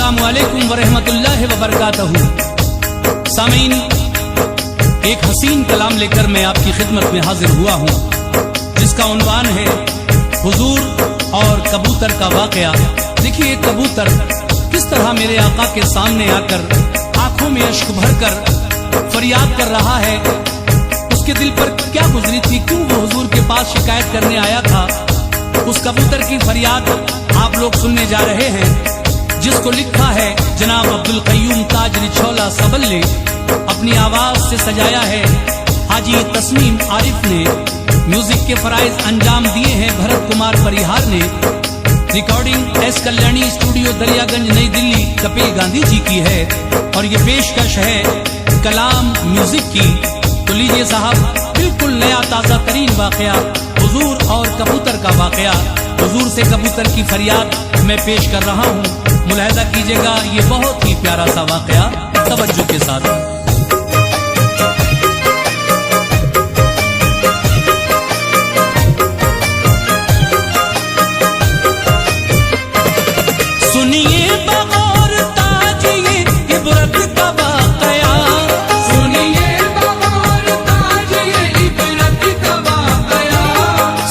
अस्सलामुअलैकुम वरहमतुल्लाहि वबरकातहू। सामीन, एक हसीन कलाम लेकर मैं आपकी खिदमत में हाजिर हुआ हूँ, जिसका उन्वान है हुजूर और कबूतर का वाकया। देखिए, कबूतर किस तरह मेरे आका के सामने आकर आंखों में अश्क भरकर फरियाद कर रहा है। उसके दिल पर क्या गुजरी थी, क्यों वो हुजूर के पास शिकायत करने आया था। उस कबूतर की फरियाद आप लोग सुनने जा रहे हैं, जिसको लिखा है जनाब अब्दुल कय्यूम ताज रिछौला सबल ने, अपनी आवाज से सजाया है हाजी तस्मीम आरिफ ने, म्यूजिक के फराइज अंजाम दिए हैं भरत कुमार परिहार ने। Recording S Kalyani studio Daryaganj नई दिल्ली कपिल गांधी जी की है, और ये पेशकश है कलाम म्यूजिक की। तो लीजिए साहब, बिल्कुल नया ताजा तरीन वाकया, हुजूर और कबूतर का वाकया। हुजूर से कबूतर की फरियाद मैं पेश कर रहा हूँ, मुलाहिजा कीजिएगा, ये बहुत ही प्यारा सा वाकया तवज्जो के साथ। सुनिए बगौर ताज ये इबरत का वाकया, सुनिए बगौर ताज ये इबरत का वाकया,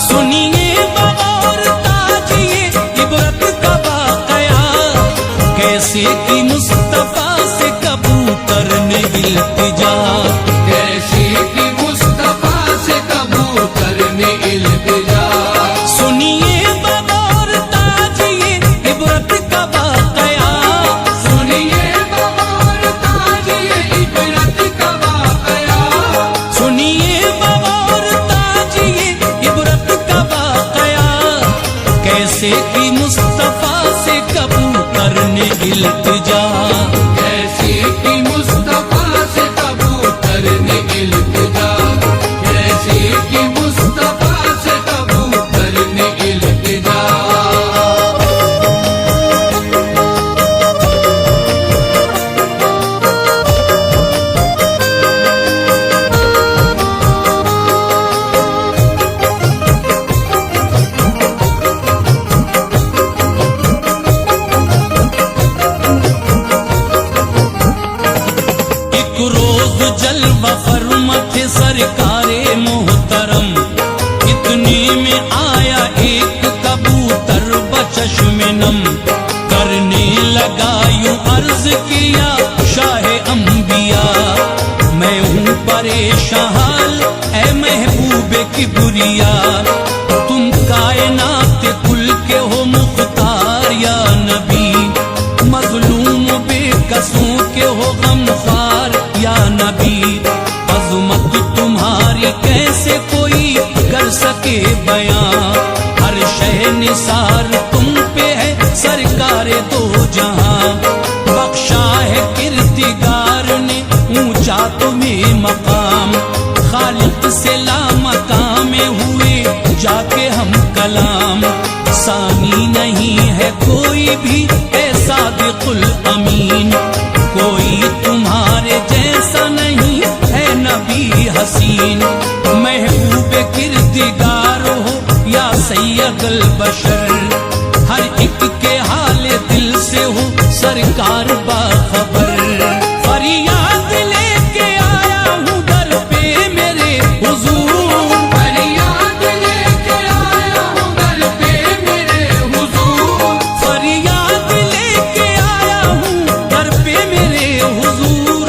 सुनिए बगौर ताज ये इबरत का वाकया। कैसे की मुस्तफा से कबूतर ने इल्तिजा, कैसे की मुस्तफा से कबूतर ने इल्तिजा। सुनिए बगौर ताज ये इबरत का वाकया, सुनिए बगौर ताज ये इबरत का वाकया, सुनिए बगौर ताज ये इबरत का वाकया। कैसे की मुस्तफा से कबूतर ने इल्तिजा, कैसे की मुस्तफा से कबूतर ने इल्तिजा, कैसे की मुस्तफा से कबूतर ने इल्तिजा। जलवा फरमत सरकारे मोहतरम, इतने में आया एक कबूतर बचश्मे नम, करने लगा यूं अर्ज किया शाहे अंबिया। मैं हूँ परेशान ऐ महबूबे की बुरिया, तुम कायनात कुल के हो मुख्तार या नबी, मजलूम बेकसों के हो गमखार या नबी। अज़मत तुम्हारी कैसे कोई कर सके बयां, हर शय निसार तुम पे है सरकारे दो जहां। बख्शा है किरतिगार ने ऊंचा तुम्हें मकाम, खालिक से लामकाम में हुए जाके हम कलाम। सानी नहीं है कोई भी ऐसा दिकुल अमीन, कोई तुम्हारे जैसा नहीं है नबी हसीन। महबूब किरतिगार हो या सैयदुल बशर, हर एक के हाले दिल से हो सरकार बाखबर। फरियाद लेके आया हूँ दर पे मेरे हुजूर, फरियाद लेके आया हूँ दर पे मेरे हुजूर, फरियाद लेके आया हूँ दर पे मेरे हुजूर।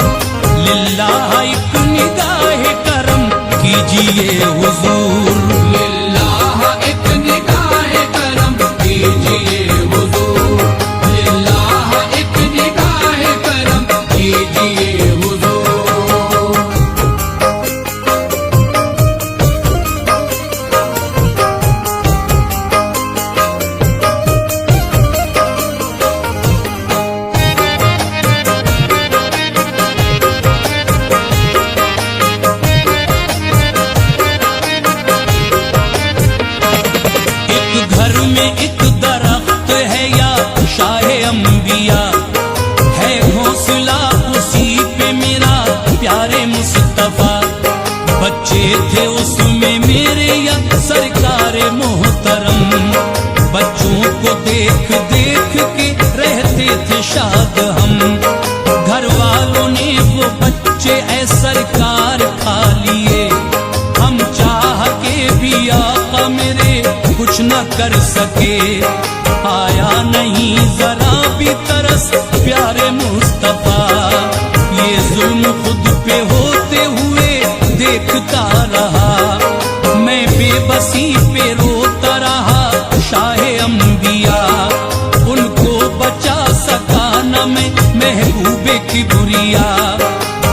लिल्लाह एक निगाह करम कीजिए हुजूर, लिल्लाह एक निगाह करम कीजिए हुजूर, लिल्लाह एक निगाह करम कीजिए हुजूर। एक दरख्त है या शाहे अंबिया, है घोंसला उसी पे मेरा प्यारे मुस्तफा। बच्चे थे उसमें मेरे या सरकारे मोहतरम, बच्चों को देख देख के रहते थे शाद हम। घर वालों ने वो बच्चे ऐ सरकार खा लिए, हम चाह के भी आका मेरे कुछ न कर सके। आया नहीं जरा भी तरस प्यारे मुस्तफा, ये जुल्म खुद पे होते हुए देखता रहा। मैं बेबसी पे रोता रहा शाहे अंबिया, उनको बचा सका न मैं महबूबे की बुरिया।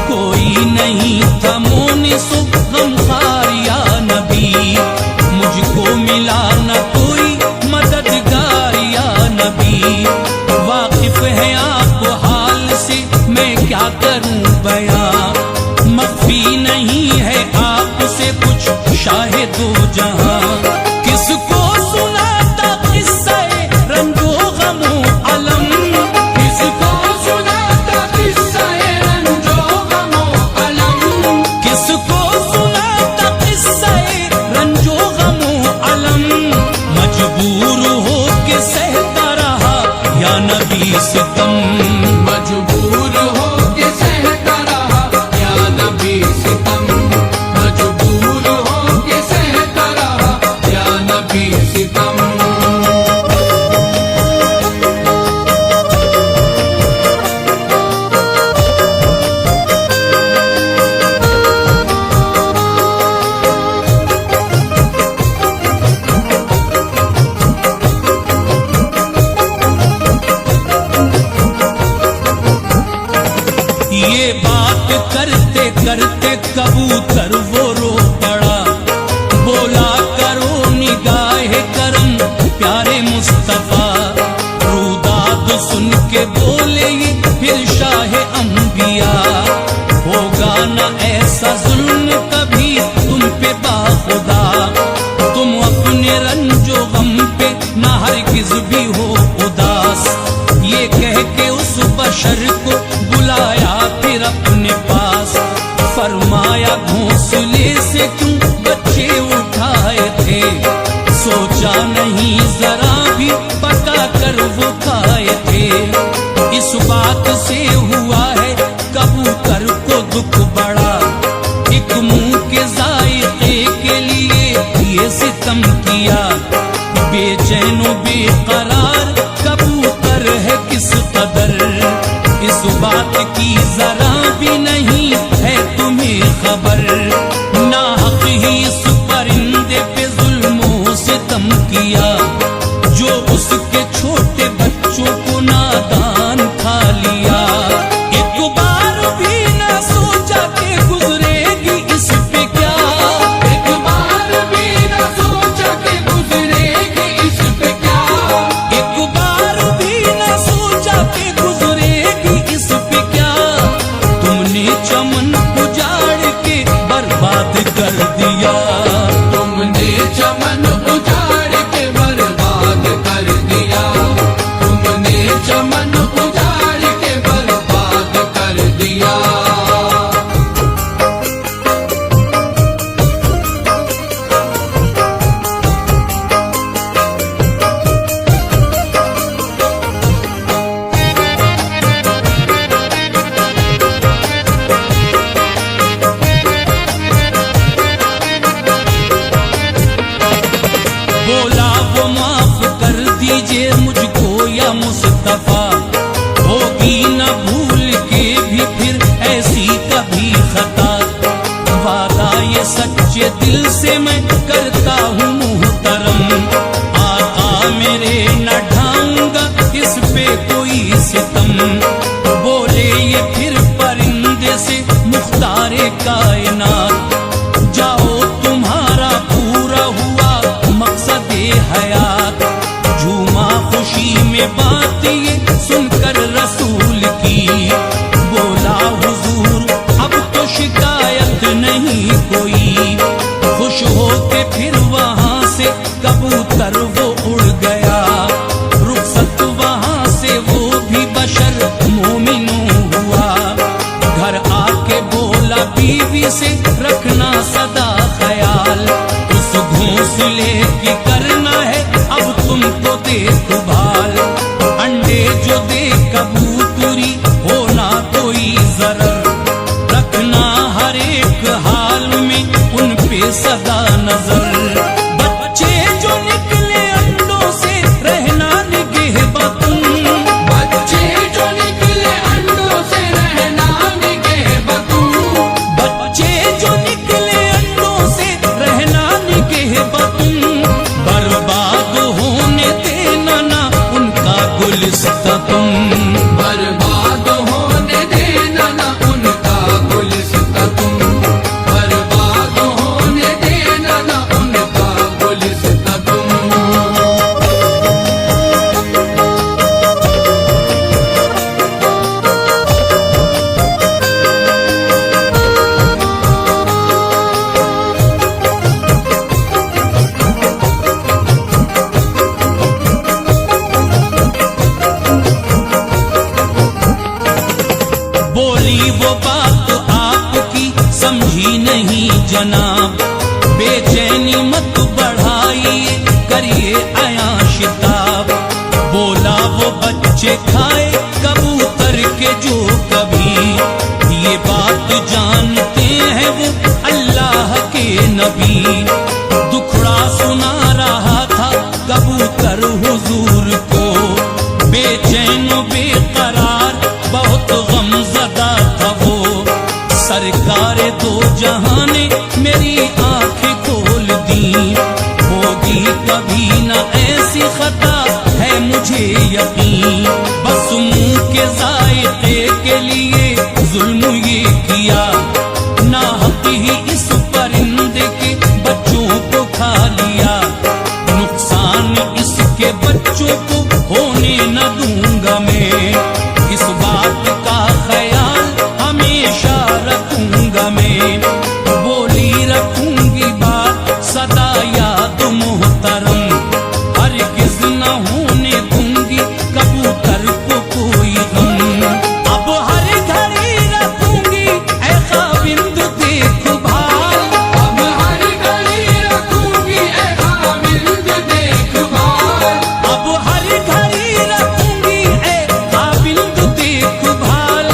कोई नहीं था मोनिसो गमखार या नबी, मुझको मिला न कोई मददगार या नबी। वाकिफ है आप हाल से मैं क्या करूं बयां, मख्फी नहीं है आपसे कुछ शाहे दो जहां। किसको सुनाता किस्सा रंजो गमो अलम, किसको सुनाता किस्सा रंजो गमो अलम, किसको सुनाता किस्सा रंजो गमो अलम। मजबूर हो के सहता रहा या नबी सितम, मजबूर हो के सहता रहा या नबी सितम, मजबूर हो के सहता रहा या नबी सितम। ये बात करते करते कबूतर वो रो पड़ा, बोला करो निगाहे करम प्यारे मुस्तफा। रुदाद सुन के बोले ये फिर शाहे अंबिया, होगा न ऐसा जुल्म कभी तुम पे बाखुदा। तुम अपने रंजो गम पे न हरगिज भी हो उदास, ये कह के उस बशर को बुलाया फिर अपने पास। फरमाया घोंसले से क्यों बच्चे उठाए थे, सोचा नहीं जरा भी पका कर वो खाए थे। इस बात से हुआ है कबूतर को दुख बड़ा, एक मुंह के जायके के लिए ये सितम किया। बेचैनो बेकरार कबूतर है किस कदर, इस बात की जरा भी नहीं है तुम्हें खबर। ना हक ही इस परिंदे पे जुल्मों से सितम किया, जो उसके छोटे बच्चों को नादान खा लिया। एक बार भी ना सोचा के गुजरेगी इस पे क्या, एक बार भी न सोचा के गुजरेगी इस पे क्या, एक बार भी ना सोचा के गुजरेगी इस पे क्या। तुमने चमन उजाड़ के बर्बाद कर दिया, तुमने चमन उजाड़ के बर्बाद कर दिया, तुमने चमन उजाड़ के बर्बाद कर दिया। बोला वो माफ कर दीजिए मुझको या मुस्तफा, होगी न भूल के भी फिर ऐसी कभी खता। वादा ये सच्चे दिल से मैं करता हूँ मुहतरम, आका मेरे न ढाऊंगा इस पे कोई सितम। बोले ये फिर परिंदे से मुख्तारे कायनात, जाओ तुम्हारा पूरा हुआ मकसद हयात। झूमा खुशी में बात ये सुनकर रसूल की, बोला हुजूर अब तो शिकायत नहीं कोई। खुश हो के फिर वहां से कबूतर वो उड़ गया, रुखसत वहां से वो भी बशर मोमिनो हुआ। घर आके बोला बीवी से वो बात आपकी समझी नहीं जनाब, बेचैनी मत बढ़ाइए करिए आयाशिताब। बोला वो बच्चे खाए कबूतर के जो कभी, ये बात जानते हैं वो अल्लाह के नबी। दुखड़ा सुना रहा था कबूतर हुजूर को, बेचैन बेकरार बहुत गमज़दा था वो। सरकार दो जहां ने मेरी आंखें खोल दी, होगी कभी न ऐसी खता है मुझे यकीन। बस मुंह के जायके के लिए जुल्म ये किया, नाहक ही इस परिंदे के बच्चों को खा लिया। नुकसान इसके बच्चों को होने न दूंगा मैं, इस बात का ख्याल हमेशा रखूंगा मैं। बोली रखूंगी बात सदा याद मोहतरम, हरगिज़ न होने दूंगी कबूतर को कोई गम। अब हर घड़ी रखूंगी ऐ खाविंद देखभाल, अब हर घड़ी रखूंगी ऐ खाविंद देखभाल। अब हर घड़ी रखूंगी ऐ खाविंद देखभाल।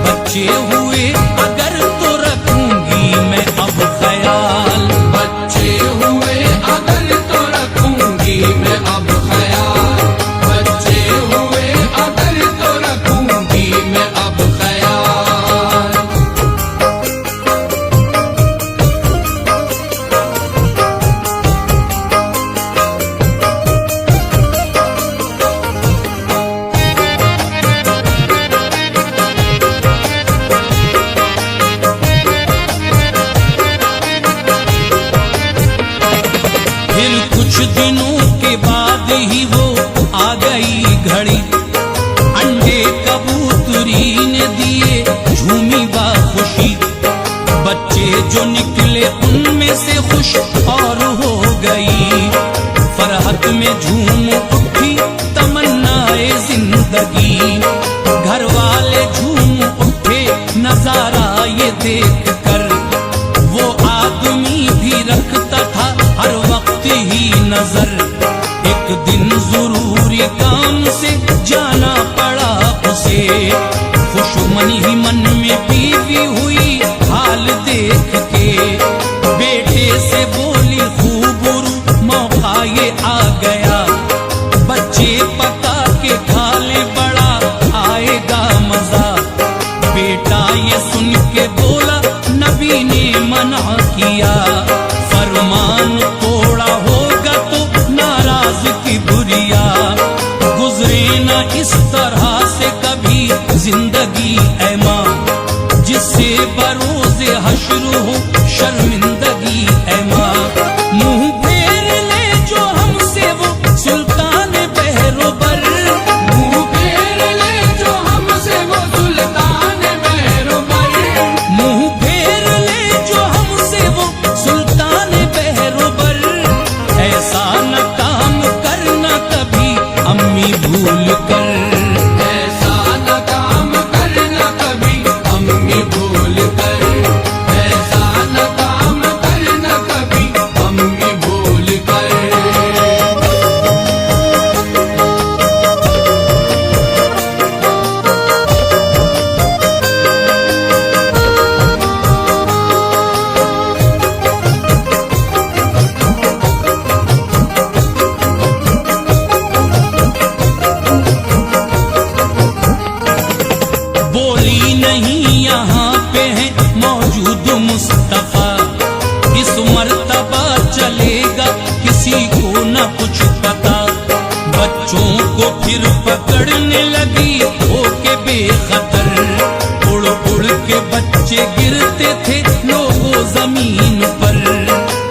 बच्चे हुए अगर तो रखूंगी मैं अब ख्याल, बच्चे हुए अगर तो रखूंगी मैं अब ख्याल, बच्चे हुए अगर तो रखूंगी मैं अब ख्याल। फिर कुछ दिनों के बाद ही वो आ गई घड़ी, अंडे कबूतरी ने दिए झूमी बा खुशी। बच्चे जो निकले उनमें से खुश और हो गई, फरहत में झूम उठी तमन्नाए जिंदगी। घर वाले झूम उठे नजारा ये देख कर, वो आदमी भी रखता था हर वक्त ही नजर। एक दिन जरूरी काम से जाना पड़ा उसे, खुशमन ही मन में बीवी हुई हाल देख के। बेटे से बोली खूब मौका ये आ गया, बच्चे पका के खा ले बड़ा आएगा मजा। बेटा ये सुन के बोला नबी ने मना किया, फरमान तोड़ा होगा तो नाराज की बुरिया। गुजरे न इस तरह से कभी जिंदगी ऐ माँ, जिससे बरोज़े हश्र हो शर्मिंदगी ऐ माँ। मुंह फेर ले जो हमसे वो सुल्तान बहरोबर, मुंह फेर ले जो हमसे वो सुल्तान बहरोबर, मुंह फेर ले जो हमसे वो सुल्तान बहरोबर। ऐसा न काम करना कभी अम्मी भूल कर, ऐसा न काम करना कभी अम्मी भूल कर, ऐसा न काम करना कभी अम्मी भूल कर। बोली नहीं यहाँ पे है मौजूद मुस्तफा, इस मर्तबा चलेगा किसी को न कुछ पता। बच्चों को फिर पकड़ने लगी होके बेखतर, उड़ उड़ के बच्चे गिरते थे लोगों जमीन पर।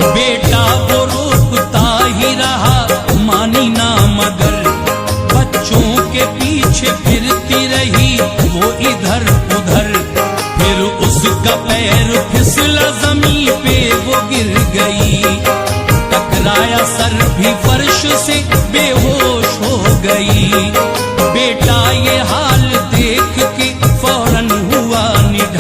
बेटा वो रोकता ही रहा मानी ना मगर, बच्चों के पीछे फिरती रही वो इधर उधर। फिर उसका पैर फिसला जमीन पे वो गिर गई, टकराया सर भी फर्श से बेहोश हो गई। बेटा ये हाल देख के फौरन हुआ निडर,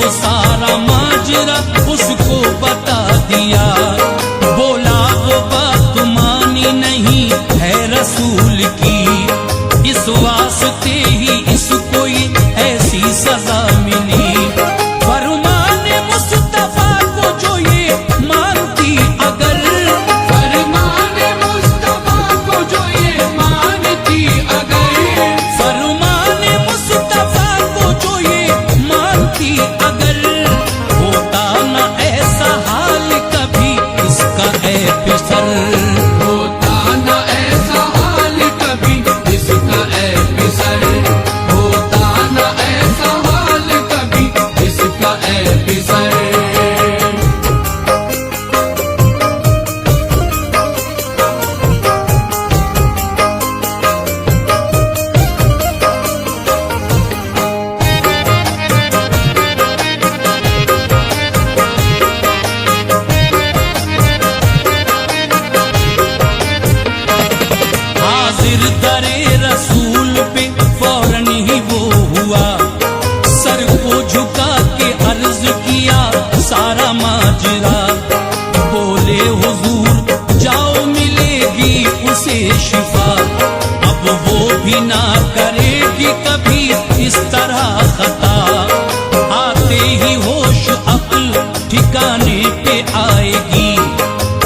वो सारा माजरा उसको बता दिया। बोला वो बात मानी नहीं है रसूल की, इस वास्ते ही इसको ये ऐसी सजा मिली। फरमाने मुस्तफा को जो ये मानती अगर, फरमाने मुस्तफा को जो ये मानती अगर, फरमाने मुस्तफा को जो ये मानती अगर, होता न ऐसा हाल कभी इसका ऐ पिसर। होता न ऐसा हाल कभी इसका ऐ पिसर, होता न ऐसा हाल कभी इसका ऐ पिसर। हाजिर दरे रसूल पे फौरन ही वो हुआ, सर को झुका के अर्ज किया सारा माजरा। बोले हुजूर जाओ मिलेगी उसे शिफा, अब वो भी ना करेगी कभी इस तरह खता। आते ही होश अक्ल ठिकाने पे आएगी,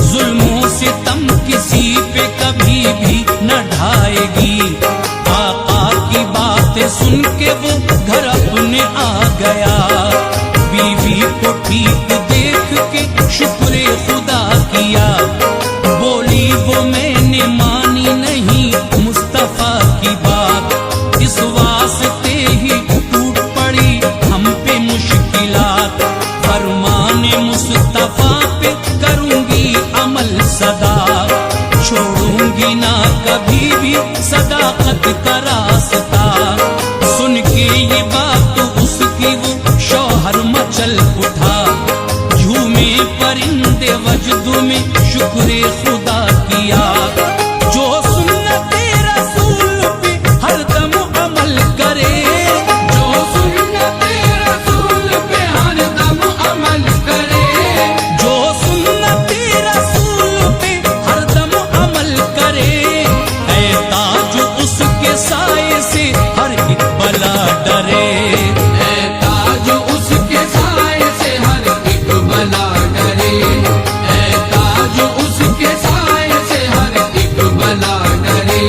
जुल्मों से तम किसी पे कभी भी न ढाएगी। आका की बातें सुन के वो घर अपने आ गया, बीवी को ठीक देख के शुक्र खुदा किया। बोली वो मैंने मानी नहीं मुस्तफा की बात, इस वास्ते ही टूट पड़ी हम पे मुश्किलात। फरमाने मुस्तफा पे करूंगी अमल सदा, छोड़ूंगी ना कभी भी सदाकत का रास्ता। सुन के ये बात उसकी वो शौहर मचल उठा, झूमे परिंदे वजदू में शुक्र खुदा किया। जो सुन्नते रसूल पे हरदम अमल करे, जो सुन्नते रसूल पे हरदम अमल करे, जो सुन्नते रसूल पे हरदम अमल करे, ऐ ताज उसके साए से हर एक बला डरे। ऐ ताज उसके साए से हर एक बला डरे, ऐ ताज उसके साए से हर एक बला डरे,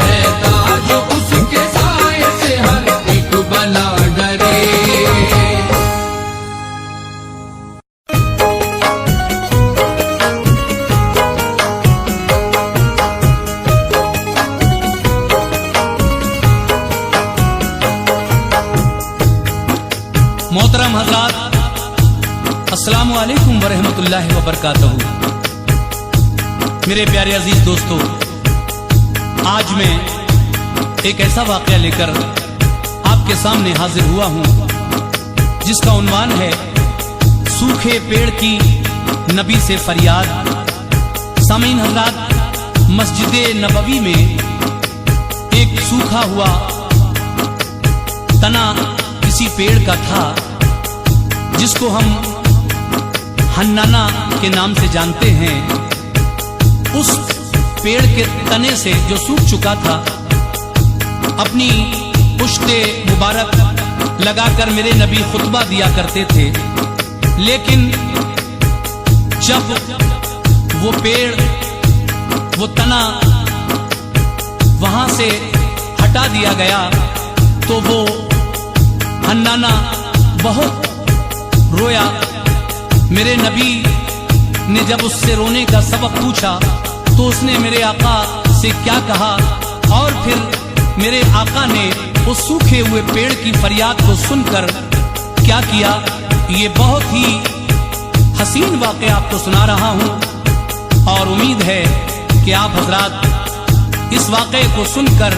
ऐ ताज उसके साए से हर एक बला डरे। मोहतरम हजरात, अस्सलामु अलैकुम वरहमतुल्लाहि वबरकातुहू। मेरे प्यारे अजीज दोस्तों, आज मैं एक ऐसा वाक़या लेकर आपके सामने हाजिर हुआ हूं जिसका उन्वान है सूखे पेड़ की नबी से फरियाद। सामीन हजरात, मस्जिद नबवी में एक सूखा हुआ तना किसी पेड़ का था जिसको हम हन्नाना के नाम से जानते हैं। उस पेड़ के तने से जो सूख चुका था, अपनी पुश्ते मुबारक लगाकर मेरे नबी खुतबा दिया करते थे। लेकिन जब वो पेड़, वो तना वहां से हटा दिया गया तो वो हन्नाना बहुत रोया। मेरे नबी ने जब उससे रोने का सबक पूछा तो उसने मेरे आका से क्या कहा, और फिर मेरे आका ने उस सूखे हुए पेड़ की फरियाद को सुनकर क्या किया, ये बहुत ही हसीन वाक़या आपको सुना रहा हूं। और उम्मीद है कि आप हजरात इस वाक़े को सुनकर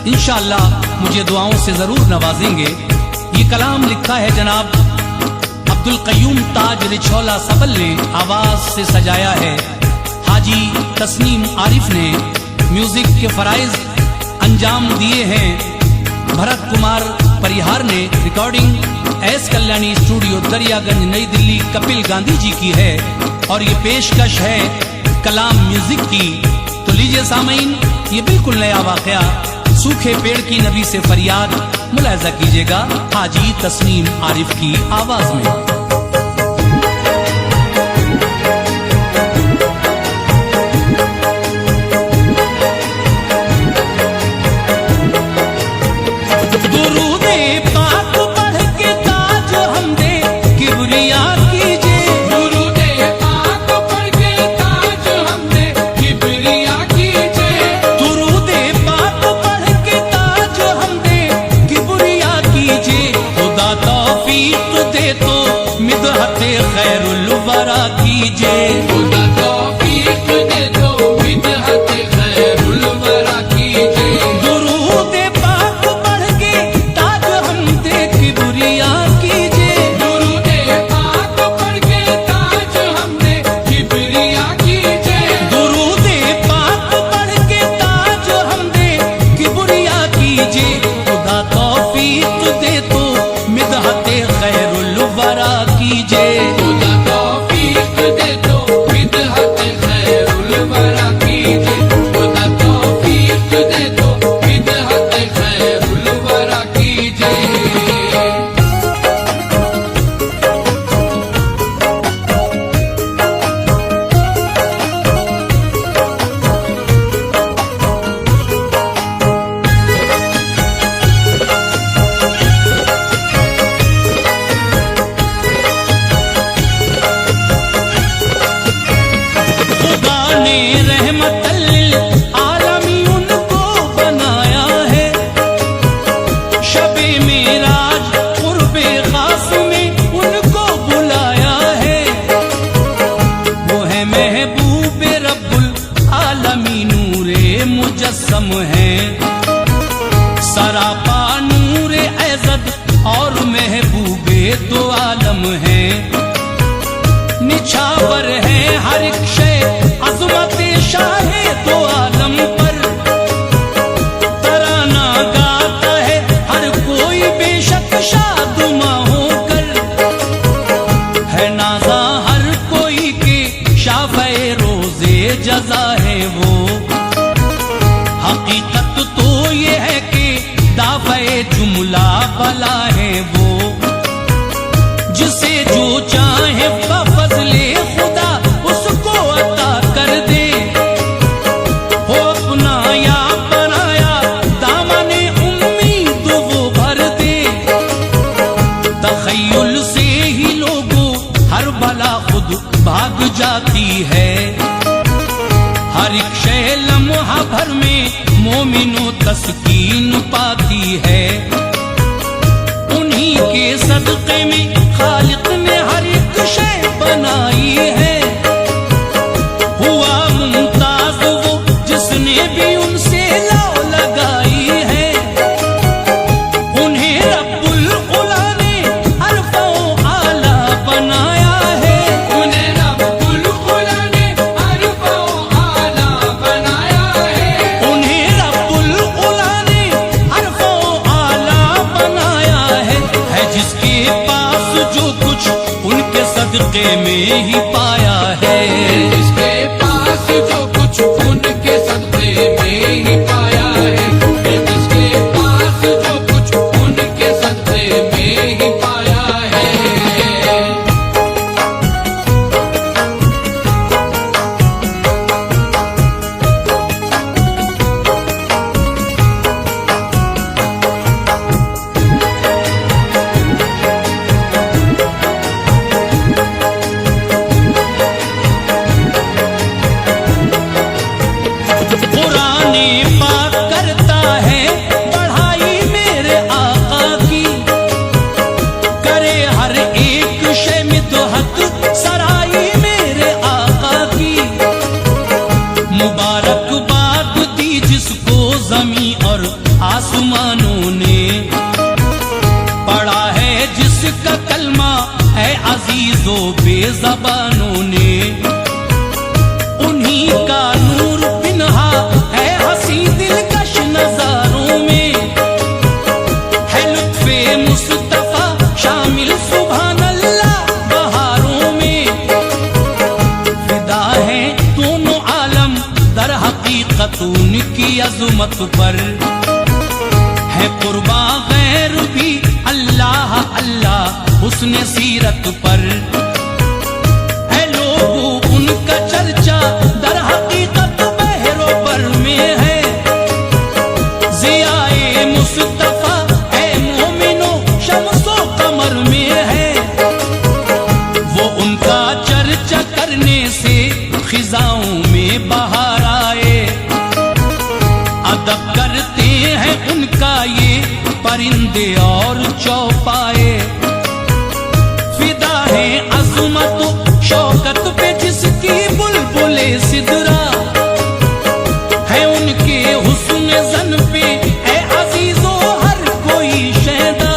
इंशाअल्लाह मुझे दुआओं से जरूर नवाजेंगे। ये कलाम लिखा है जनाब अब्दुल कय्यूम ताज रिछौला सबल ने, आवाज से सजाया है हाजी तस्नीम आरिफ ने, म्यूजिक के फराइज अंजाम दिए हैं भरत कुमार परिहार ने, recording S Kalyani studio Daryaganj नई दिल्ली कपिल गांधी जी की है और ये पेशकश है कलाम म्यूजिक की। तो लीजिए सामीन, ये बिल्कुल नया वाकया सूखे पेड़ की नबी से फरियाद मुलाहिजा कीजिएगा हाजी तस्नीम आरिफ की आवाज में। खैरुल वरा कीजिए, खुदा तौफीक दे दो बिदअत खैरुल वरा कीजिए। दुरूद पाक पढ़ के ताज हमदे किबरिया कीजिए, दुरूद पाक पढ़ के ताज हमदे किबरिया कीजिए, दुरूद पाक पढ़ के ताज हमदे किबरिया कीजिए। खुदा तौफीक दे दो बिदअत खैरुल वरा कीजिए, मुजस्सम है सरापा नूरे ऐज़त और महबूबे दो आलम है। निछावर है हर एक शय अज़मत शाहे दो आलम पर, तराना गाता है हर कोई बेशक शादुमा होकर, है नाज़ा हर कोई के शाफ़े रोज़े जज़ा है वो। हकीकत तो ये है कि दाफ़े जुमला भला है वो, जिसे जो चाहे बफ़ज़ले खुदा उसको अता कर दे। हो अपना या बनाया दामने उम्मीद वो भर दे, तख़य्युल से ही लोगों हर भला खुद भाग जाती है। हर एक शय लम्हा भर में मोमिनो तस्कीन पाती है, उन्हीं के सदक़े में खालिक ने हर एक शय बनाई है। हुआ मुमताज वो जिसने भी उनसे लौ लगाई है, उन्हें रब्बुल उला ने अरफ़ो आला बनाया है, उन्हें रब्बुल उला ने अरफ़ो आला बनाया है, उन्हें रब्बुल उला ने अरफ़ो आला बनाया है जिसके पास जो कुछ उनके सदक़े में ही पाया है, जिसके पास जो कुछ उनके सदक़े में ही पाया है, जिसके पास जो कुछ उनके सदक़े में ही पाया है। कुराने पाक करता है बढ़ाई मेरे आका की, करे हर एक शय में दोहत सराई मेरे आका की। मुबारकबाद दी जिसको ज़मीं और आसमानों ने, पढ़ा है जिसका कलमा है अजीजों बेज़बानों ने, उन्हीं का नूर पिन्हा है हसी दिलकश नजारों में, है लुत्फ़े मुस्तफ़ा शामिल मोहब्बत पर है कुर्बा गैर भी अल्लाह अल्लाह हुस्न सीरत पर है लोगों उनका चर्चा दर हकीकत बहरो पर में है ज़ियाए मुस्तफा है मोमिनो शम्सो कमर में है वो उनका चर्चा करने से खिजाओं में बहार आए अदब करते हैं उनका ये परिंदे और चौपाए फिदा है अज़मत शौकत पे जिसकी बुलबुले सिदरा है उनके हुस्न ज़न पे है अजीजो हर कोई शहदा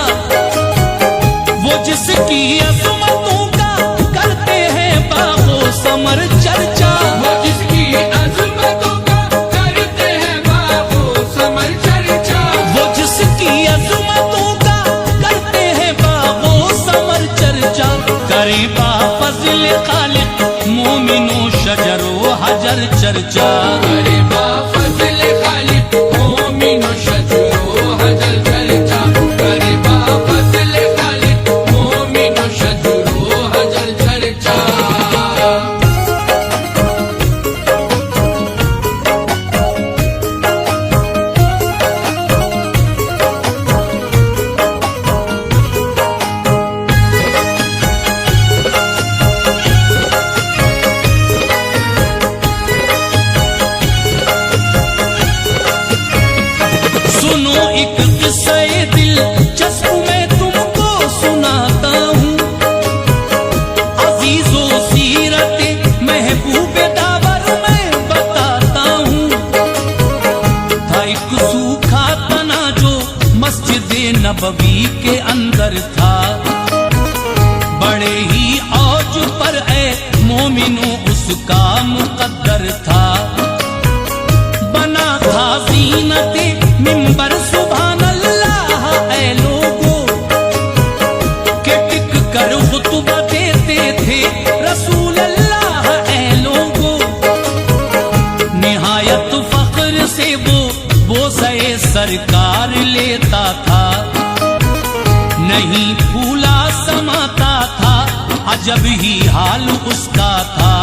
वो जिसकी अज़मतों का करते हैं बागो समर चर्चा वो जिसकी अज़मतों का करते हैं बाबू समर चर्चा वो जिसकी अज़मतों का करते हैं बागो समर चर्चा करे बा फज़ल खालिक मोमिनो शजरो हजर चर्चा करे बा फज़ल खालिक मोमिनो शजरो हजर चर्चा करे बा फज़ल खालिक मोमिनो शजरो हजर चर्चा सुनो एक किस्से दिलचस्प मैं तुमको सुनाता हूँ अजीजो सीरत महबूब दावर मैं बताता हूँ था एक सूखा तना जो मस्जिद नबवी के अंदर था बड़े ही औज पर है मोमिनो उसका मुकद्दर था बना था ज़ीनते मिंबर सुभान अल्लाह ऐ लोगों के टिक कर खुतबा देते थे रसूल अल्लाह ऐ लोगों निहायत फख्र से वो बोसे सरकार लेता था नहीं फूला समाता था अजब ही हाल उसका था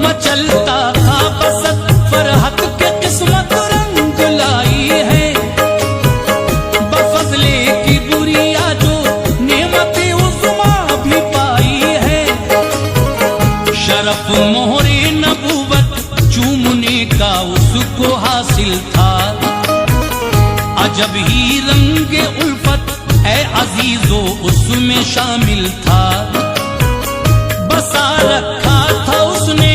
मचलता था बसत फरहत के किस्मत रंग लाई है बफजले की बुरिया जो नेमते उज़्मा भी पाई है शरफ मोहरे नबूवत चूमने का उसको हासिल था अजब ही रंगे उल्फत है अजीजो उसमें शामिल था बसा रखा था उसने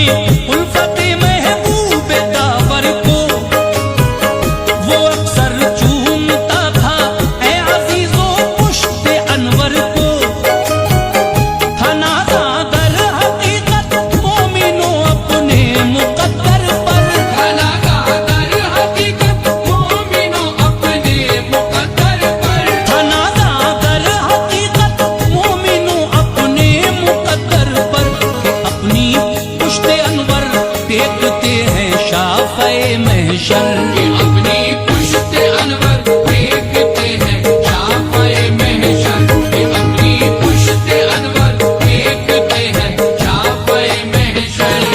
उल्फते महबूब दावर को वो अक्सर चूमता था ऐ अजीजो पुश्ते अनवर को था नाज़ा दर हकीकत मोमिनो अपने मुकद्दर पर खाना का दर हकीकत मोमिनो अपने मुकद्दर पर था नाज़ा दर हकीकत मोमिनो अपने मुकद्दर पर अपनी पुश्ते अनवर देखते हैं शाफ़े महशर कि अपनी पुश्ते अनवर देखते हैं शाफ़े महशर कि अपनी पुश्ते अनवर देखते हैं शाफ़े महशर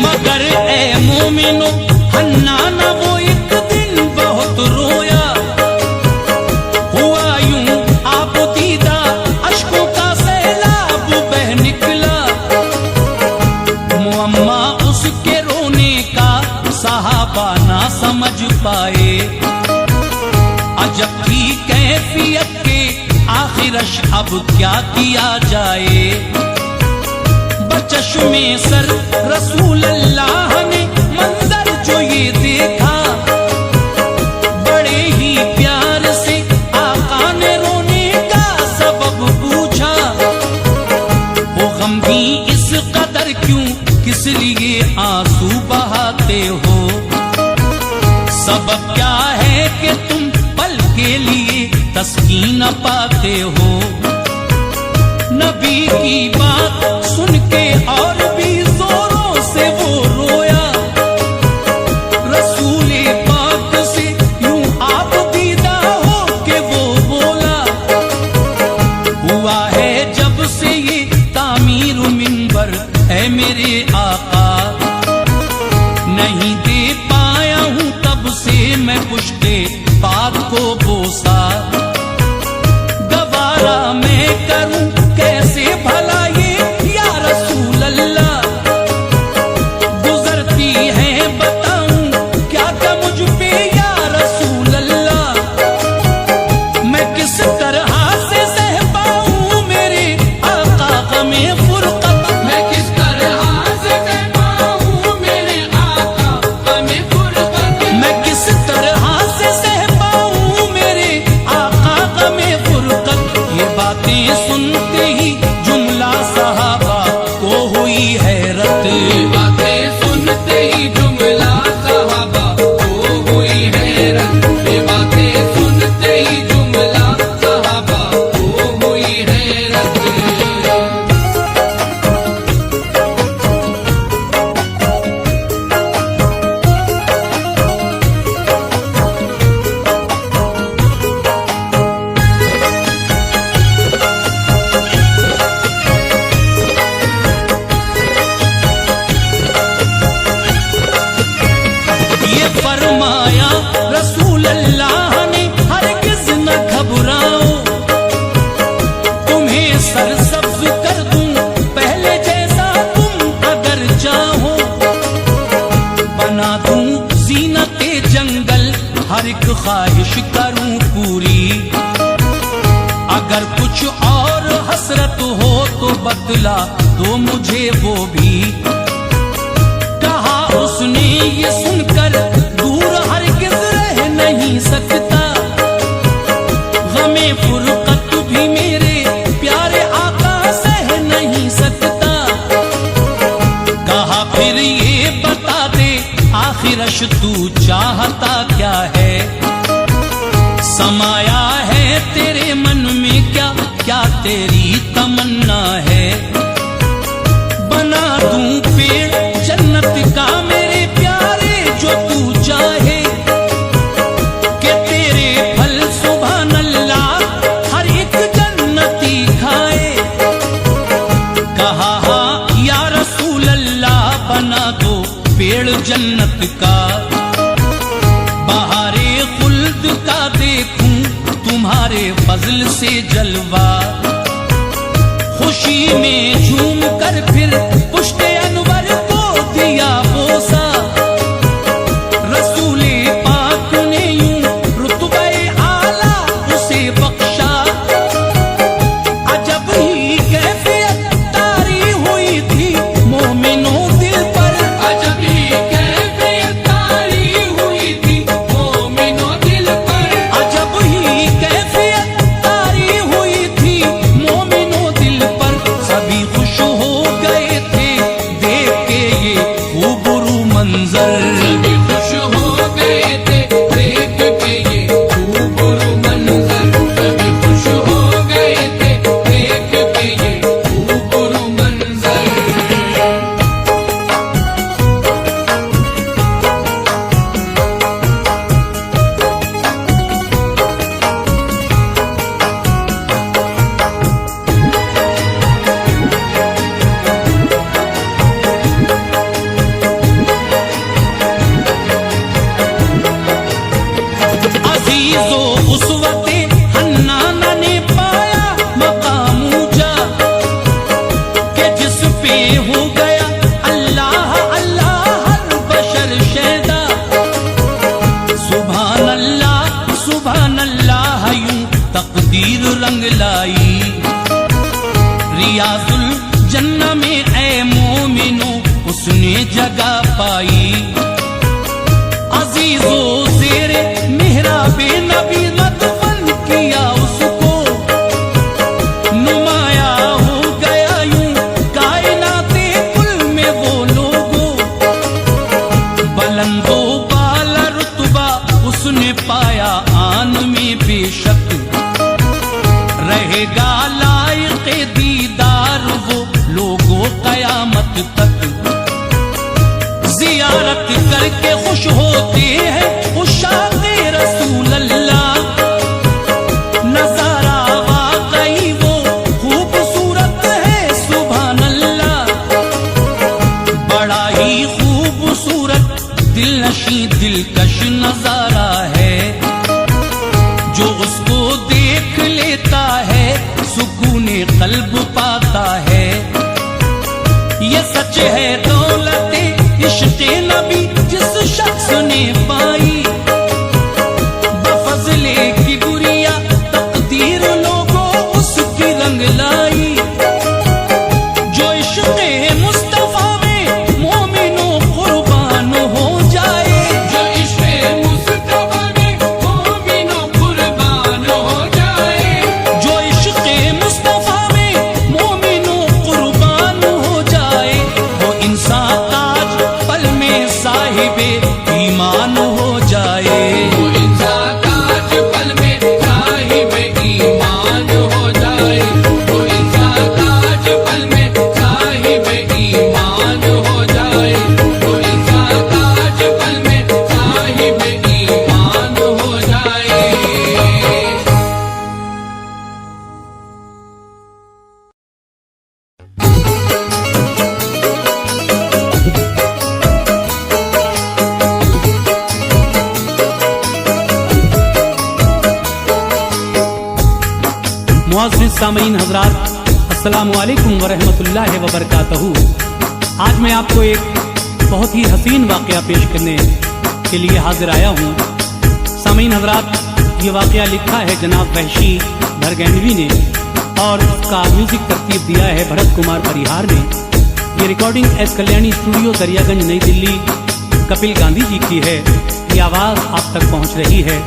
मगर ए मोमिनो हन्ना न वो एक दिन बहुत रोया हुआ यूं आप दीदा अश्कों का सैलाब बह निकला मुअम्मा उसके रोने का सहाबा ना समझ पाए अजब की कैफियत के आखिरश अब क्या किया जाए चश्मे सर रसूल अल्लाह ने मंजर जो ये देखा बड़े ही प्यार से आका ने रोने का सबब पूछा वो आंसू बहाते हो। सबब क्या है कि तुम पल के लिए तस्कीन पाते हो। नबी की बात सुन के और भी जोरों से वो रोया। रसूले पाक से यूं आप दीदा हो के वो बोला। हुआ है जब से ये तामीर मिंबर है मेरे आका, नहीं दे पाया हूं तब से मैं पुश्ते पाक को बोसा। गवारा मैं करूं कैसे भला ये या रसूल अल्लाह, गुजरती है बताऊं क्या क्या मुझ पे या रसूल अल्लाह। मैं किस तरह से सह पाऊं मेरे आका गमे फुरकत, मैं किस तरह से सह पाऊं मेरे आका गमे फुरकत, मैं किस तरह से सह पाऊं मेरे आका गमे फुरकत। ये बातें सुनते ही जुमला सहाबा को हुई हैरत। ये बातें सुनते ही जुमला सहाबा को हुई हैरत। ये बातें सुनते ही जुमला सहाबा को हुई हैरत। ये फरमाया रसूल अल्लाह ने हरगिज़ न घबराओ, तुम्हें सरसब्ज कर दूं पहले जैसा तुम अगर चाहो। बना दूं ज़ीनते जंगल हर एक ख्वाहिश करूं पूरी। अगर कुछ और हसरत हो तो बतला दो मुझे वो भी। कहा उसने ये सुनकर दूर हरगिज़ रह नहीं सकता। गमे फुरकत भी मेरे प्यारे आका सह नहीं सकता। कहा फिर ये बता दे आखिरश तू चाहता क्या है। समाया है तेरे मन में क्या क्या तेरी तमन्ना है। बना दूं पेड़ जन्नत का मेरे प्यारे जो तू चाहे, कि तेरे फल सुभान अल्लाह हर एक जन्नती खाए। कहा हाँ या रसूल अल्लाह बना दो पेड़ जन्नत का। बहारे खुल्द का देखूं तुम्हारे फजल से जलवा। खुशी में झूम कर फिर पुश्ते अनवर को दिया बोसा। रसूले पाक ने यूं रुतबे आला उसे बख्शा। अजब ही कैफियत तारी हुई थी मोमिनों दिल पर। अजब ही कैफियत तारी हुई थी मोमिनों दिल पर। अजब ही कैफियत तारी हुई थी मोमिनों दिल पर। सभी खुश हो गए थे देख के ये खूबरू मंजर। सभी खुश हो गए थे देख के ये खूबरू मंजर। सभी खुश हो गए थे देख के ये खूबरू मंजर। अजीजो उसवते हन्नाना ने पाया मकाम ऊंचा, कि जिस पे हो गया अल्लाह अल्लाह हर बशर शैदा। सुभान अल्लाह यूं तकदीर रंग लाई। रियाजुल जन्ना में ए मोमिनो उसने जगह पाई। अजीजो ज़ेरे मेहराबे नबी मदफन किया उसको। नुमाया हो गया यूं कायनाते कुल में वो लोगों। ने पाया आन में बेशक, रहेगा लायक दीदार वो लोगों कयामत तक। जियारत करके खुश होते हैं उशाक़े रसूल अल्लाह, नजारा वाकई वो खूबसूरत है सुभान अल्लाह। बड़ा ही खूबसूरत दिलनशी दिलकश नजारा है, जो उसको देख लेता है सुकूने कल्ब पाता है। ये सच है दौलते इश्क़े नबी जिस शख्स ने पाई, बफज़ले किबरिया तकदीर लोगों उसकी रंग लाई। जो इश्क़े मुस्तफ़ा में मोमिनो कुर्बान हो जाए, जो इश्क़े मुस्तफ़ा में मोमिनो कुर्बान हो जाए, जो इश्क़े मुस्तफ़ा में मोमिनो कुर्बान हो जाए, वो इंसान ताज पल में साहिबे ईमान हो जाए। वो इंसान ताज पल में साहिबे ईमान हो जाए, वो इंसान ताज पल में साहिबे ईमान हो जाए, वो इंसान ताज पल में साहिबे ईमान हो जाए। मुअज़्ज़िज़ सामीन हज़रात, अस्सलामु अलैकुम व रहमतुल्लाहि व बरकातहू। आज मैं आपको एक बहुत ही हसीन वाक़या पेश करने के लिए हाजिर आया हूँ। सामीन हज़रात, ये वाक़या लिखा है जनाब वहशी भरगैनवी ने और इसका म्यूज़िक तरतीब दिया है भरत कुमार परिहार ने। ये recording S Kalyani studio Daryaganj नई दिल्ली कपिल गांधी जी की है। ये आवाज़ आप तक पहुँच रही है।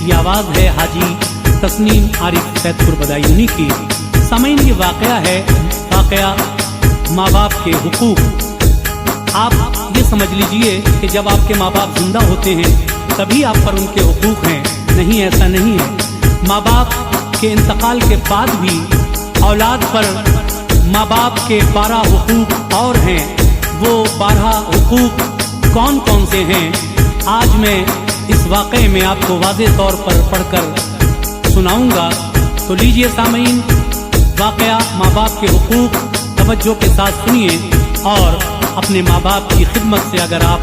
ये आवाज़ है हाजी तस्नीम आरिफ सैदपुर बदायूनी की। सामीन, ये वाक़या है वाक़या माँ बाप के हुकूक। आप ये समझ लीजिए कि जब आपके माँ बाप जिंदा होते हैं तभी आप पर उनके हुकूक हैं। नहीं, ऐसा नहीं है। माँ बाप के इंतकाल के बाद भी औलाद पर माँ बाप के 12 हुकूक और हैं। वो 12 हुकूक कौन कौन से हैं, आज मैं इस वाक़े में आपको वाज़ेह तौर पर पढ़कर सुनाऊंगा। तो लीजिए सामीन, वाक़या माँ बाप के हुकूक तवज्जो के साथ सुनिए और अपने माँ बाप की खिदमत से अगर आप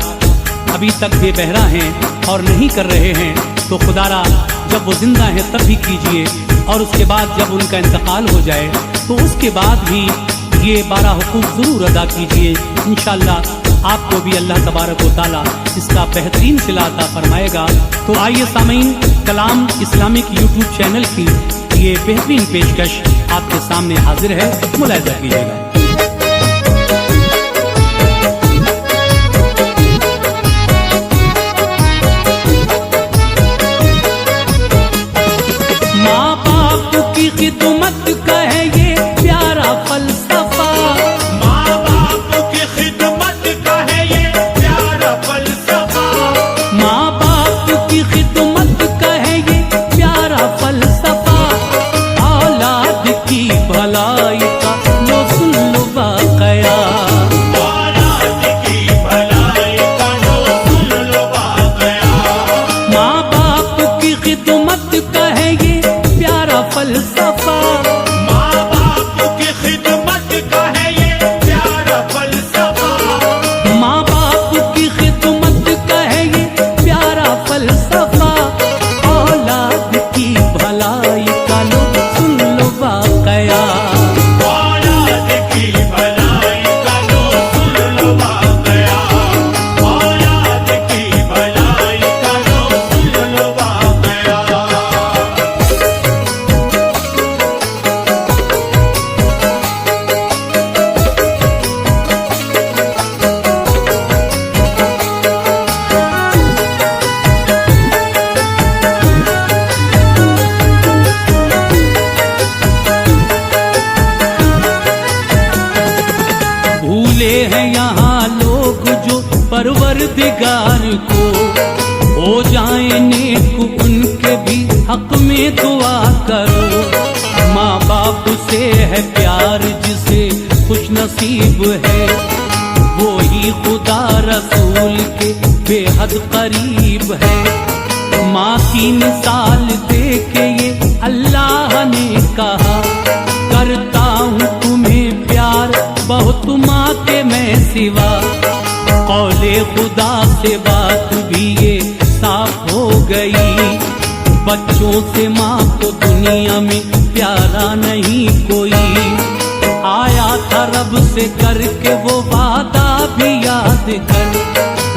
अभी तक बेबहरा हैं और नहीं कर रहे हैं तो खुदारा जब वो जिंदा हैं तब भी कीजिए, और उसके बाद जब उनका इंतकाल हो जाए तो उसके बाद भी ये 12 हुकूक ज़रूर अदा कीजिए। इंशाअल्लाह आपको भी अल्लाह तबारक व तआला इसका बेहतरीन सिला अता फरमाएगा। तो आइए सामीन, कलाम इस्लामिक यूट्यूब चैनल की ये बेहतरीन पेशकश आपके सामने हाजिर है, मुलाहिजा कीजिएगा। माँ बाप की खिदमत का है ये प्यारा फलसफा, माँ बाप की खिदमत का है ये प्यारा फलसफा, माँ बाप की खिदमत का है ये प्यारा फलसफा। औलाद की भलाई का लो सुन लो वाक़या, औलाद की भलाई का लो सुन लो वाक़या। माँ बाप की खिदमत का है ये प्यारा फलसफा। माँ बाप की खिदमत का है ये प्यारा फलसफा, माँ बाप की खिदमत का है ये प्यारा फलसफा। औलाद की भलाई का लो सुन लो वाक़या, औलाद की भलाई का लो सुन लो वाक़या, औलाद की भलाई का लो सुन लो वाक़या। भूले हैं यहाँ लोग जो परवरदिगार को, हो जाए नेक की मिसाल दे के ये अल्लाह ने कहा, करता हूँ तुम्हें प्यार बहुत माँ के मैं सिवा। कौले खुदा से बात भी ये साफ हो गई, बच्चों से माँ को दुनिया में प्यारा नहीं कोई। आया था रब से करके वो वादा भी याद कर,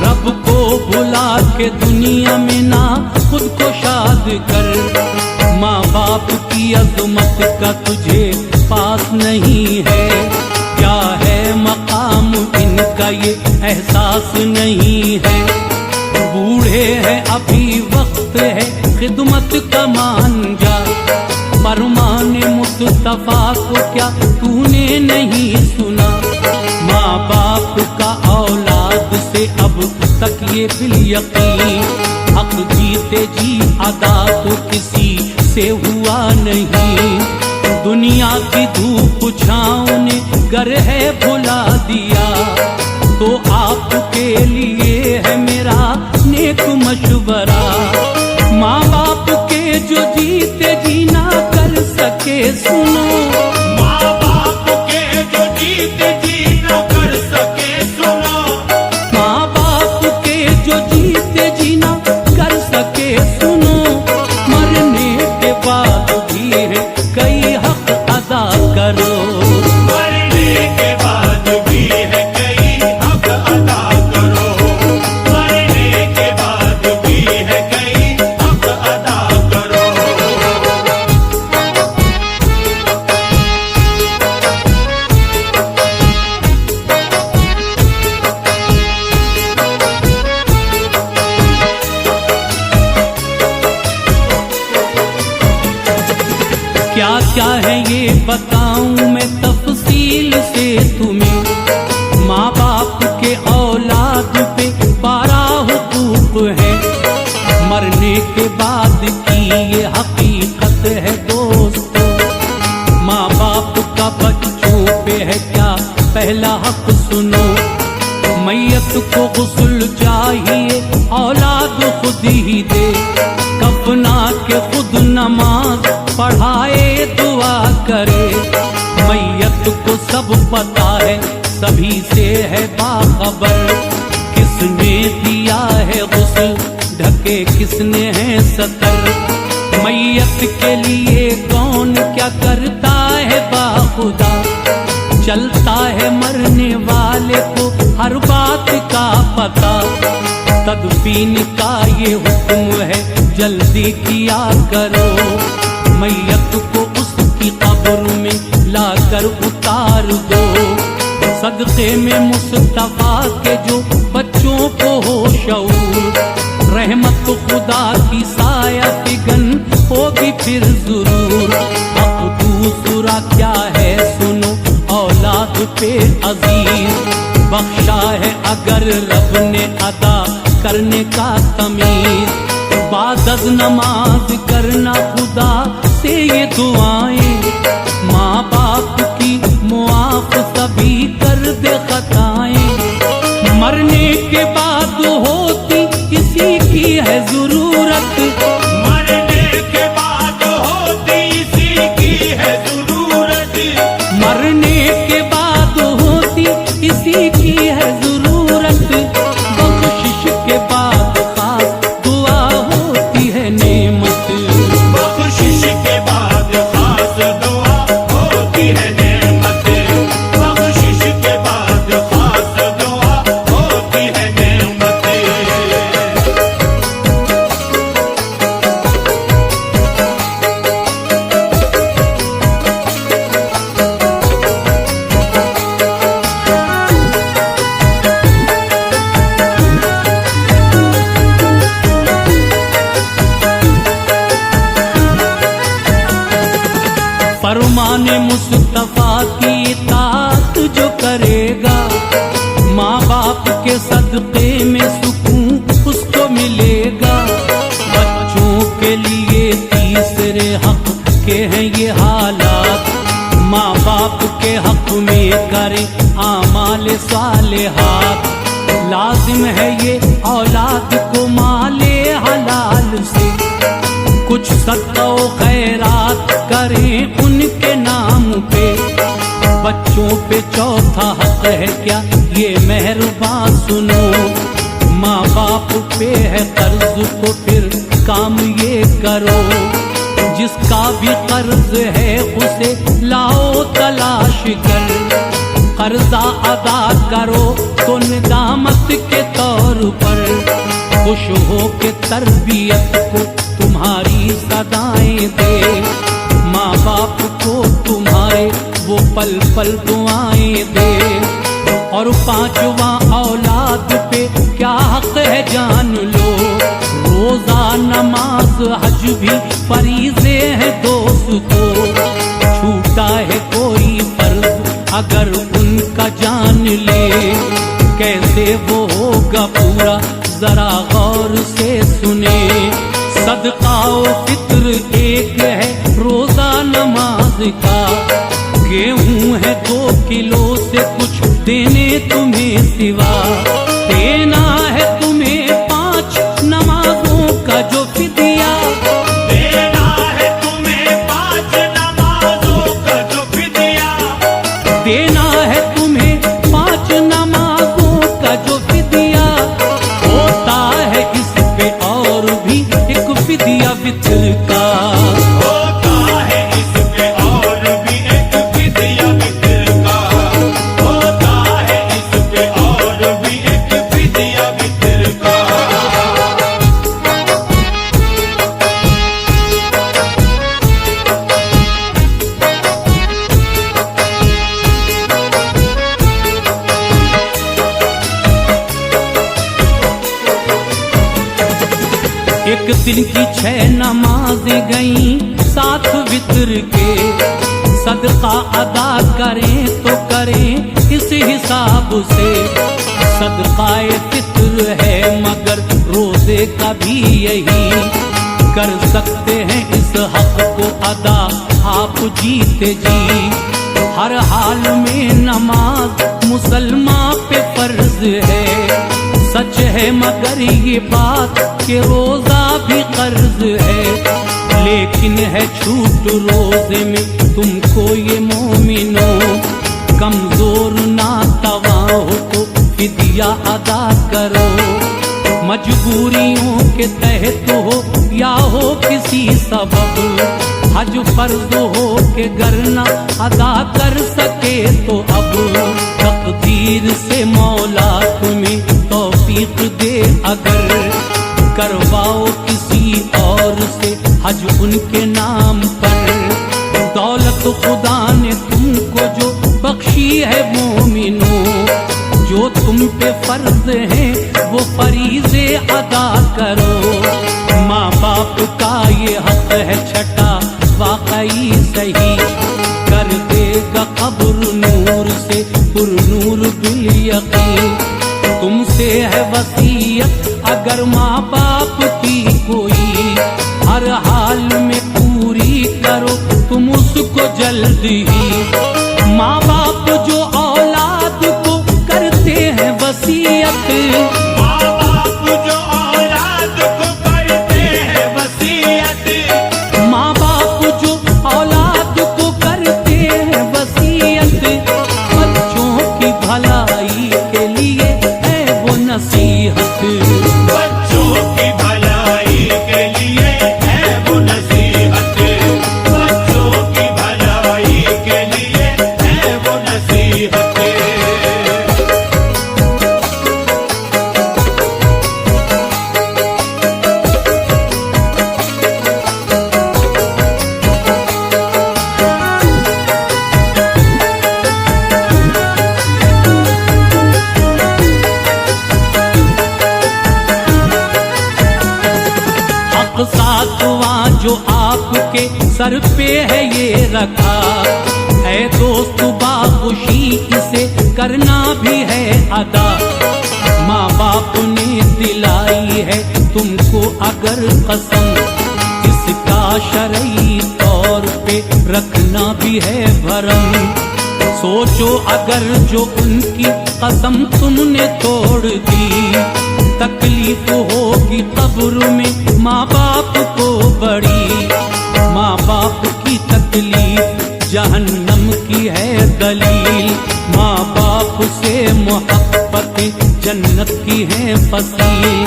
रब को भुला के दुनिया में ना खुद को शाद कर। माँ बाप की अज़मत का तुझे पास नहीं है, क्या है मकाम इनका ये एहसास नहीं है। बूढ़े हैं अभी वक्त है खिदमत का मान जा, फरमाने मुस्तफा को क्या तूने नहीं सुना। माँ बाप का औलाद से अब तक ये बिल यकीन, हक जीते जी अदा तो किसी से हुआ नहीं। दुनिया की धूप छाँव ने गर है भुला दिया, तो आपके लिए है मेरा नेक मशवरा। माँ बाप के जो जीते जी ना कर सके सुनो, माँ बाप के जो जीते जी न कर सके सुनो, माँ बाप के जो जीते जी ना कर सके सुनो। मरने के बाद भी है कई हक अदा करो, मरने के बाद भी है कई हक अदा करो, मरने के बाद भी है कई हक अदा करो। क्या क्या है ये बताऊं मैं तफसील से तुम्हें। माँ बाप के औलाद पे 12 हुकूक है, मरने के बाद की ये हकीकत है दोस्तों। माँ बाप का बच्चों पे है क्या पहला हक सुनो। मैयत को गुस्ल चाहिए औलाद खुद ही दे, कफना के खुद नमाज पढ़ाए दुआ करे। मैयत को सब पता है सभी से है बाखबर, किसने दिया है गुस्ल ढके किसने है सतर। मैयत के लिए कौन क्या करता है बाखुदा, चलता है मरने वाले को हर बात का पता। तदफीन का ये हुक्म है जल्दी किया करो, मैयत को उसकी कब्र में लाकर उतार दो। सदक़े में मुस्तफा के जो बच्चों को हो शऊर, रहमत खुदा की साया फिगन होगी फिर जरूर। हक दूसरा क्या है सुनो औलाद पे अजीज, बख्शा है अगर रब ने अदा करने का तमीज। बादज नमाज करना खुदा से ये दुआएं, माँ बाप की मुआफ सभी कर दे खताएं। मरने के बाद होती इसी की है जरूरत, मरने के बाद होती इसी की है जरूरत, मरने के बाद होती इसी की है जरूरत। बख्शिश के बाद खास दुआ होती है नेमत, बख्शिश के बाद खास दुआ होती है नेमत, बख्शिश के बाद खास दुआ होती है नेमत। फरमाने मुस्तफा की इताअत जो करेगा, माँ बाप के सदक़े में सुकून उसको मिलेगा। बच्चों के लिए तीसरे हक के हैं ये हालात, माँ बाप के हक में करें आमाल सालिहात। लाजिम है ये औलाद को माले हलाल से कुछ सदका व खैरात करें उनके नाम पे। बच्चों पे चौथा हक है क्या ये मेहरबा सुनो। माँ बाप पे है कर्ज तो फिर काम ये करो। जिसका भी कर्ज है उसे लाओ तलाश कर। कर्जा अदा करो तो निदामत के तौर पर। खुश हो के तरबियत को तुम्हारी सदाएं दे। माँ बाप को तुम्हारे वो पल पल दुआएं दे। और पांचवा औलाद पे क्या हक है जान लो। रोजा नमाज हज भी फरीज़े हैं दोस्तों। छूटा है कोई फर्ज अगर उनका जान ले। कैसे वो होगा पूरा जरा गौर से सुने। सदका व फित्र एक है रोजा नमाज का। गेहूं है 2 किलो से कुछ देने तुम्हें सिवा। देना है तुम्हें 5 नमाजों का जो फिदिया। देना है तुम्हें 5 नमाजों का जो फिदिया। देना है तुम्हें 5 नमाजों का जो फिदिया। होता है इस पे और भी एक फिदिया वित्र का। होता है इस पे और भी एक फिदिया वित्र का। होता है इस पे और भी एक फिदिया वित्र का। एक दिन की 6 नमाजें गईं साथ वित्र के। सदका अदा करें तो करें इस हिसाब से। सदकाए फित्र है मगर रोजे का भी यही। कर सकते हैं इस हक को अदा आप जीते जी। हर हाल में नमाज मुसलमान पे फर्ज है। सच है मगर ये बात कि रोजा भी कर्ज है। लेकिन है छूट रोजे में तुमको ये मोमिनो। कमजोर ना तवा हो तो फिदिया अदा करो। मजबूरियों के तहत हो या हो किसी सबब। हज फर्ज हो के गरना अदा कर सके तो अब। तकदीर से मौला तुम्हें तौफीक दे अगर। करवाओ किसी और से हज उनके नाम पर। दौलत खुदा ने तुमको जो बख्शी है मोमिनो। जो तुम पे फर्ज है वो फरीज़े अदा करो। माँ बाप का ये हक है छठा वाकई सही। कर देगा कब्र नूर से पुरनूर बिल यकीन। तुमसे है वसीयत अगर माँ बाप की कोई। हर हाल में पूरी करो तुम उसको जल्द ही। माँ बाप जो औलाद को करते हैं वसीयत। माँ बाप जो औलाद को करते हैं वसीयत। माँ बाप जो औलाद को करते हैं वसीयत। बच्चों की भलाई के लिए है वो नसीहत। बच्चों की भलाई के लिए है वो नसीहत। बच्चों की भलाई के लिए है वो नसीहत। हक सातवां जो आपके सर पे है ये रखा है दोस्त बाखुशी इसे करना भी है अदा। माँ बाप ने दिलाई है तुमको अगर कसम इसका शरई तौर पे रखना भी है भरम। सोचो अगर जो उनकी कसम तुमने तोड़ दी तकलीफ होगी कब्र में माँ बाप को बड़ी। जहन्नम की है दलील, माँ बाप से मोहब्बत जन्नत की है फसील।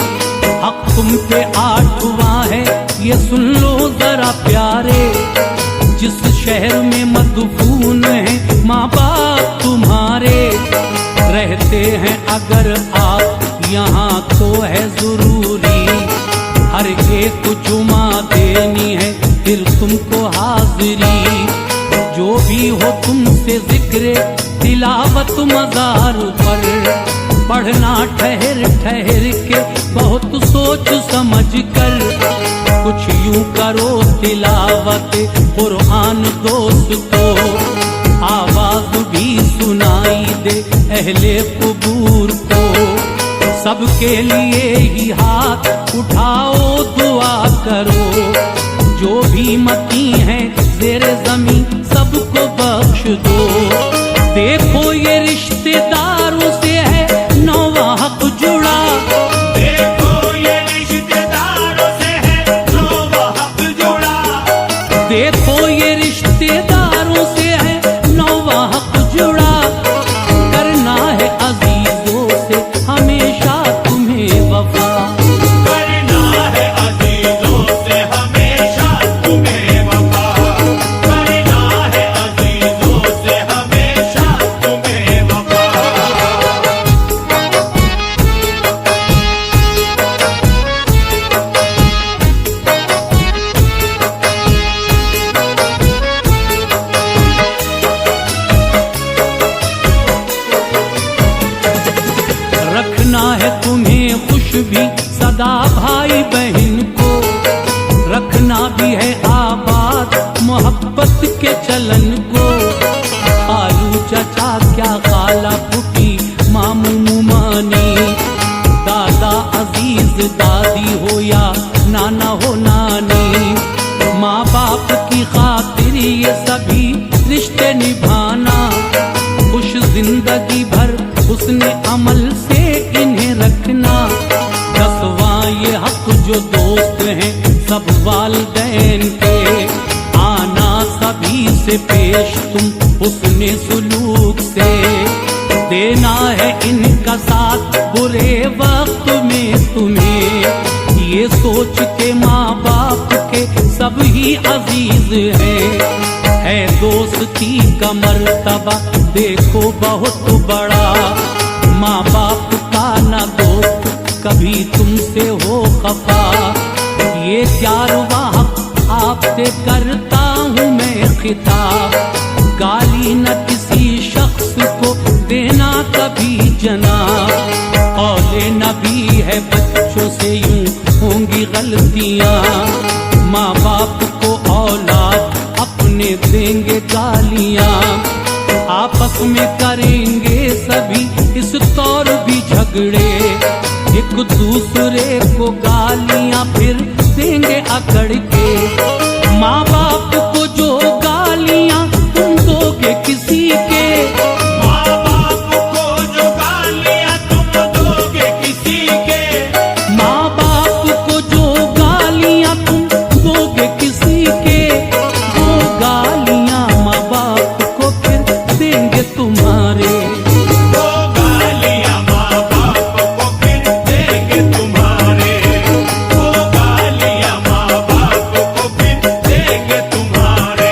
हक तुम पे आठवां है ये सुन लो जरा प्यारे, जिस शहर में मदफून है माँ बाप तुम्हारे, रहते हैं अगर आप यहाँ तो है जरूरी, हर एक जुमा देनी है फिर तुमको हाजिरी। जो भी हो तुमसे जिक्र तिलावत मज़ार पर, पढ़ना ठहर ठहर के बहुत सोच समझ कर, कुछ यूं करो तिलावत कुरान दोस्तों, आवाज भी सुनाई दे अहले कुबूर को। सबके लिए ही हाथ उठाओ दुआ करो, जो भी मती हैं ज़ेरे ज़मीं सबको बख्श दो। देखो ये रिश्तेदारों से है नौवा हक जुड़ा, देखो ये रिश्तेदारों से है नौवा हक जुड़ा, देखो ये रिश्तेदारों से है नौवा हक जुड़ा। करना है अजीजों से हमेशा तुम्हें वफा, करना है अजीजों से हमेशा तुम्हें वफा, करना है अजीजों से हमेशा तुम्हें वफा। रखना है तुम्हें खुश भी सदा भाई बहन को, रखना भी है आबाद मोहब्बत के चलन को। खालू चचा क्या खाला फूफी मामू मानी, दादा अजीज दादी हो या नाना हो नानी, माँ बाप की खातिर ये सभी रिश्ते निभाना। खुश जिंदगी भर उसने अमल से इन्हें रखना। दसवां ये हक जो दोस्त हैं सब वालिदैन के, आना सभी से पेश तुम उसने सुलूक से, देना है इनका साथ बुरे वक्त में तुम्हें। ये सोच के माँ बाप के सब ही अजीज है दोस्ती का मर्तबा देखो बहुत बड़ा। माँ बाप का ना दोस्त कभी तुमसे हो खफा, ये चारवां हक आपसे करता हूँ मैं खिताब। गाली न किसी शख्स को देना कभी जनाब, औले नबी है बच्चों से यूं होंगी गलतियाँ। माँ बाप को औलाद अपने देंगे गालियाँ, आपस में करेंगे सभी इस तौर भी झगड़े। एक दूसरे को गालियाँ फिर देंगे अकड़ के। माँ बाप को जो गालियाँ तुम दोगे किसी के, माँ बाप को जो गालियाँ तुम दोगे किसी के, माँ बाप को जो गालियाँ तुम दोगे किसी के, वो गालियाँ माँ बाप को फिर देंगे तुम्हारे। वो गालियाँ माँ बाप को फिर देंगे तुम्हारे, वो गालियाँ माँ बाप को फिर देंगे तुम्हारे।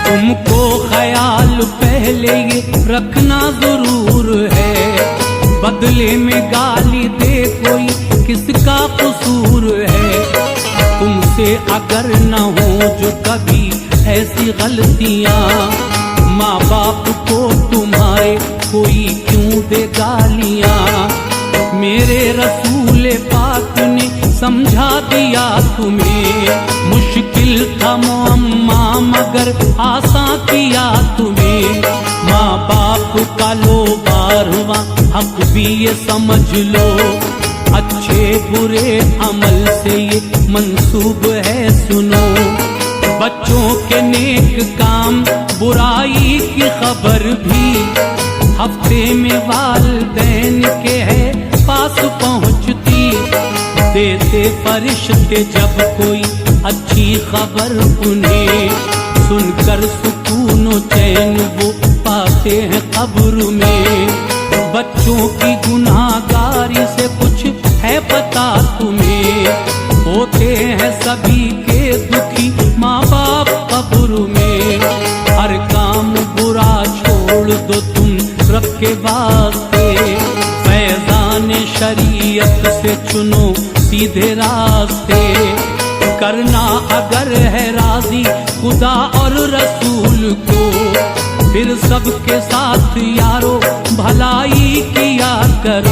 तुमको ख्याल पहले ये रखना जरूर है, बदले में गाली दे कोई किसका कसूर है। तुमसे अगर न हो जो कभी ऐसी गलतियाँ, माँ बाप को तुम्हारे कोई क्यों दे गालियाँ। मेरे रसूल पाक ने समझा दिया तुम्हें, मुश्किल था मुअम्मा मगर आसान किया तुम्हें। माँ बाप का लो बारहवां हक भी ये समझ लो, अच्छे बुरे अमल से ये मंसूब है सुनो। बच्चों के नेक काम बुराई की खबर भी हफ्ते में वालिदैन के है पास पहुंचती। देते फरिश्ते जब कोई अच्छी खबर उन्हें, सुनकर सुकून व चैन वो पाते हैं कब्र में। बच्चों की गुनाहगारी से कुछ है पता तुम्हें, होते हैं सभी के दुखी माँ बाप कब्र में। हर काम बुरा छोड़ दो तुम रब के वास्ते, फैजान शरीयत से चुनो सीधे रास्ते। करना अगर है राजी खुदा और रसूल को, फिर सबके साथ यारो भलाई किया करो।